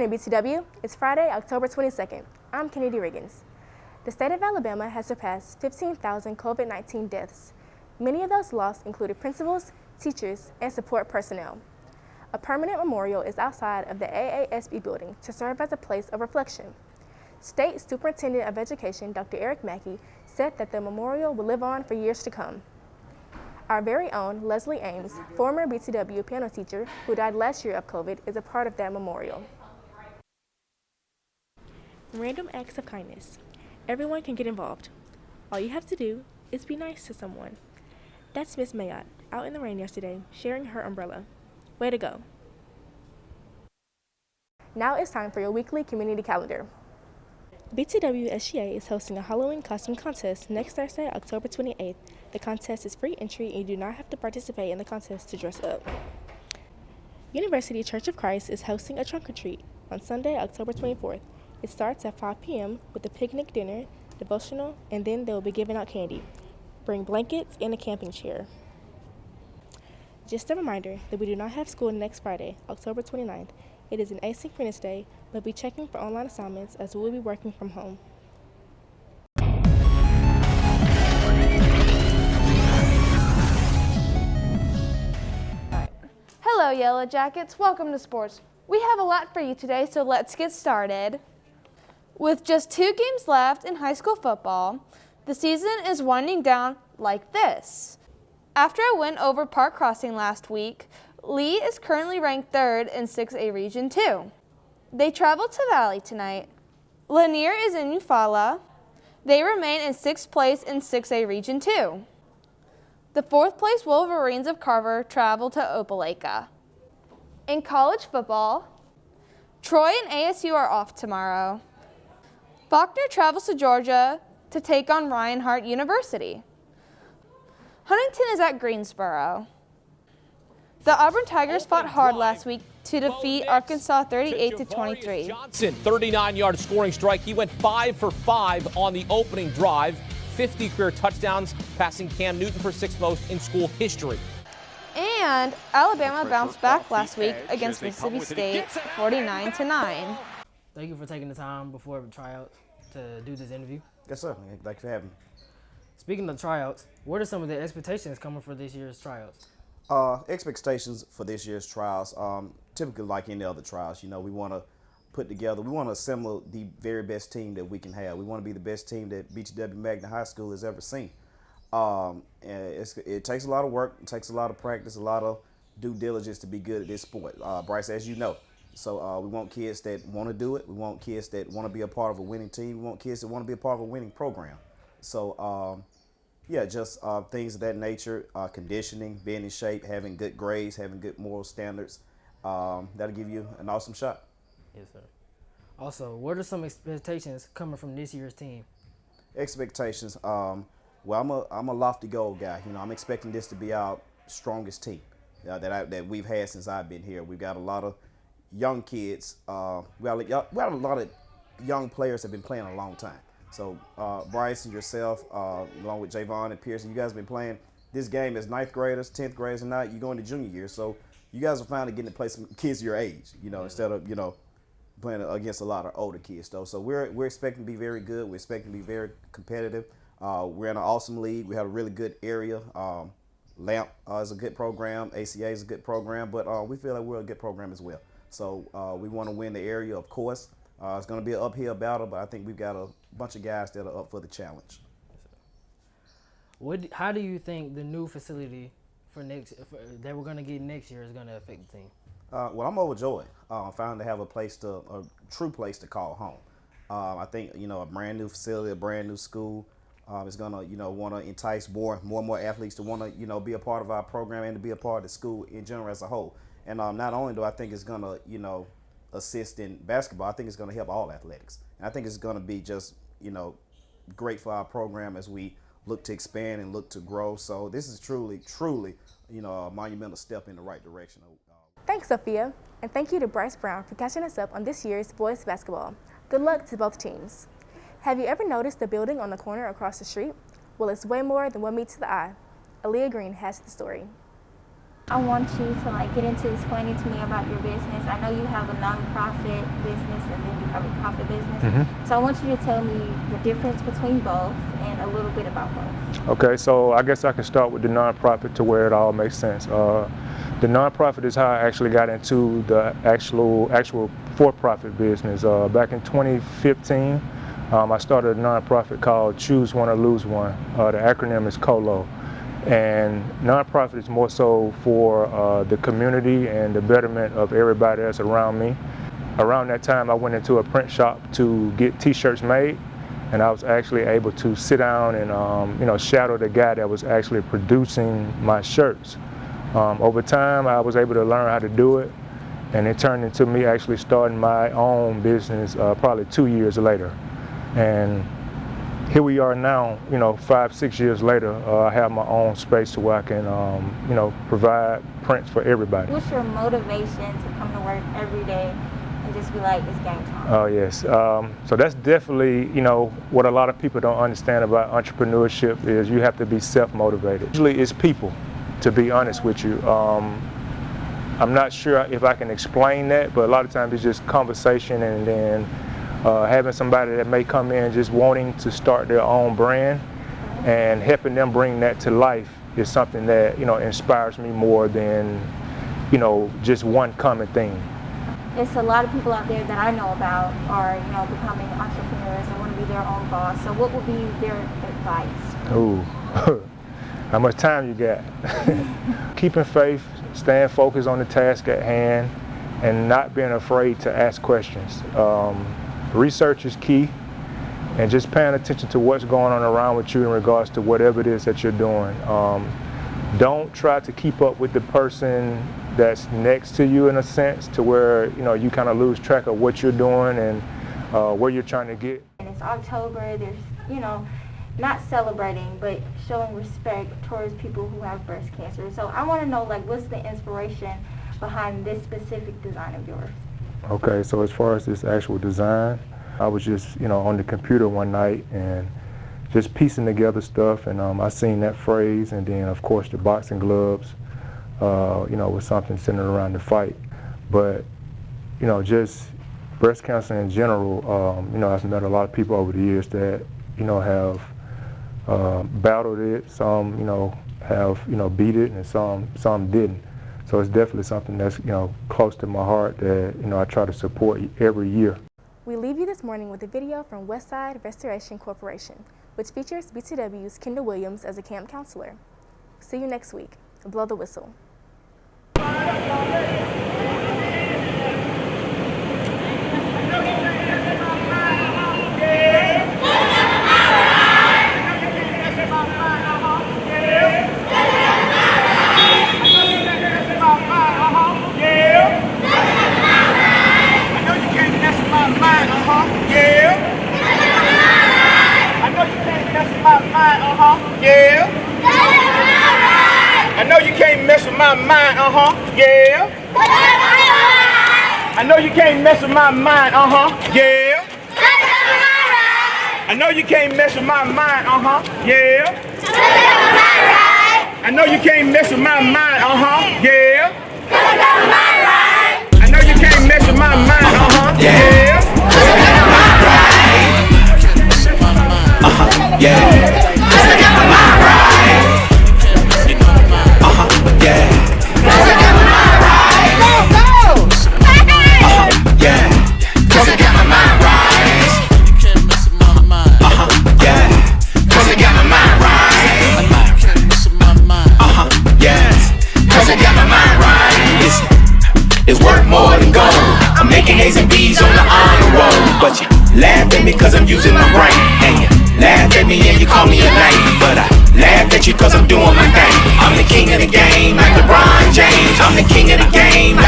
morning, BTW. It's Friday, October 22nd. I'm Kennedy Riggins. The state of Alabama has surpassed 15,000 COVID-19 deaths. Many of those lost included principals, teachers, and support personnel. A permanent memorial is outside of the AASB building to serve as a place of reflection. State Superintendent of Education, Dr. Eric Mackey, said that the memorial will live on for years to come. Our very own Leslie Ames, former BTW piano teacher who died last year of COVID, is a part of that memorial. Random acts of kindness. Everyone can get involved. All you have to do is be nice to someone. That's Miss Mayotte, out in the rain yesterday, sharing her umbrella. Way to go. Now it's time for your weekly community calendar. BTW SGA is hosting a Halloween costume contest next Thursday, October 28th. The contest is free entry and you do not have to participate in the contest to dress up. University Church of Christ is hosting a trunk or treat on Sunday, October 24th. It starts at 5 p.m. with a picnic dinner, devotional, and then they will be giving out candy. Bring blankets and a camping chair. Just a reminder that we do not have school next Friday, October 29th. It is an asynchronous day, but be checking for online assignments as we will be working from home. Hello, Yellow Jackets. Welcome to sports. We have a lot for you today, so let's get started. With just 2 games left in high school football, the season is winding down like this. After a win over Park Crossing last week, Lee is currently ranked 3rd in 6A Region 2. They travel to Valley tonight. Lanier is in Eufaula. They remain in 6th place in 6A Region 2. The 4th place Wolverines of Carver travel to Opelika. In college football, Troy and ASU are off tomorrow. Faulkner travels to Georgia to take on Reinhardt University. Huntington is at Greensboro. The Auburn Tigers fought hard last week to defeat Arkansas 38-23. Johnson, 39-yard scoring strike. He went 5 for 5 on the opening drive. 50 career touchdowns, passing Cam Newton for 6th most in school history. And Alabama bounced back last week against Mississippi State 49-9. Thank you for taking the time before the tryouts to do this interview. Yes, sir. Thanks for having me. Speaking of tryouts, what are some of the expectations coming for this year's tryouts? Expectations for this year's trials, typically like any other trials, we want to we want to assemble the very best team that we can have. We want to be the best team that BTW Magnet High School has ever seen. And it takes a lot of work, it takes a lot of practice, a lot of due diligence to be good at this sport, Bryce, as you know. So we want kids that want to do it. We want kids that want to be a part of a winning team. We want kids that want to be a part of a winning program. So, just things of that nature, conditioning, being in shape, having good grades, having good moral standards. That'll give you an awesome shot. Yes, sir. Also, what are some expectations coming from this year's team? Expectations. Well, I'm a lofty goal guy. I'm expecting this to be our strongest team that we've had since I've been here. We've got a lot of young kids. We got a lot of young players that have been playing a long time. So Bryce and yourself, along with Javon and Pearson, you guys have been playing this game as 9th graders, 10th graders, and now you're going to junior year. So you guys are finally getting to play some kids your age, instead of, playing against a lot of older kids, though. So we're expecting to be very good. We're expecting to be very competitive. We're in an awesome league. We have a really good area. LAMP is a good program. ACA is a good program, but we feel like we're a good program as well. So we want to win the area, of course. It's going to be an uphill battle, but I think we've got a bunch of guys that are up for the challenge. How do you think the new facility that we're going to get next year is going to affect the team? Well, I'm overjoyed. Finally to have a true place to call home. I think, a brand new facility, a brand new school is going to, want to entice more and more athletes to want to, be a part of our program and to be a part of the school in general as a whole. And not only do I think it's going to, assist in basketball, I think it's going to help all athletics. And I think it's going to be just, great for our program as we look to expand and look to grow. So this is truly, a monumental step in the right direction. Thanks, Sophia. And thank you to Bryce Brown for catching us up on this year's boys basketball. Good luck to both teams. Have you ever noticed the building on the corner across the street? Well, it's way more than what meets the eye. Aaliyah Green has the story. I want you to get into explaining to me about your business. I know you have a nonprofit business and then you have a profit business. So I want you to tell me the difference between both and a little bit about both. Okay, so I guess I can start with the nonprofit to where it all makes sense. The nonprofit is how I actually got into the actual for-profit business. Back in 2015, I started a nonprofit called Choose One or Lose One. The acronym is COLO. And nonprofit is more so for the community and the betterment of everybody that's around me. Around that time, I went into a print shop to get t-shirts made, and I was actually able to sit down and shadow the guy that was actually producing my shirts. Over time, I was able to learn how to do it, and it turned into me actually starting my own business probably 2 years later. And here we are now, 5-6 years later, I have my own space to where I can, provide prints for everybody. What's your motivation to come to work every day and just be like, it's game time? Oh, yes. So that's definitely, what a lot of people don't understand about entrepreneurship is you have to be self-motivated. Usually it's people, to be honest with you. I'm not sure if I can explain that, but a lot of times it's just conversation and then having somebody that may come in just wanting to start their own brand and helping them bring that to life is something that inspires me more than just one common thing. It's a lot of people out there that I know about are becoming entrepreneurs and want to be their own boss. So what would be their advice? Ooh, how much time you got? Keeping faith, staying focused on the task at hand, and not being afraid to ask questions. Research is key, and just paying attention to what's going on around with you in regards to whatever it is that you're doing. Don't try to keep up with the person that's next to you in a sense to where you kind of lose track of what you're doing and where you're trying to get. And it's October, there's not celebrating but showing respect towards people who have breast cancer. So I want to know what's the inspiration behind this specific design of yours? Okay, so as far as this actual design, I was just, on the computer one night and just piecing together stuff, and I seen that phrase, and then of course the boxing gloves, was something centered around the fight. But, just breast cancer in general, I've met a lot of people over the years that, have battled it. Some, have, beat it, and some didn't. So it's definitely something that's, close to my heart that, I try to support every year. We leave you this morning with a video from Westside Restoration Corporation, which features BTW's Kendall Williams as a camp counselor. See you next week. Blow the whistle. I know you can't mess with my mind, yeah. I know you can't mess with my mind, yeah. I know you can't mess with my mind, yeah. I know you can't mess with my mind, yeah. I know you can't mess with my mind, yeah. Yeah. It's worth more than gold. I'm making A's and B's on the honor roll. But you laugh at me cause I'm using my brain. And you laugh at me and you call me a name. But I laugh at you cause I'm doing my thing. I'm the king of the game like LeBron James. I'm the king of the game like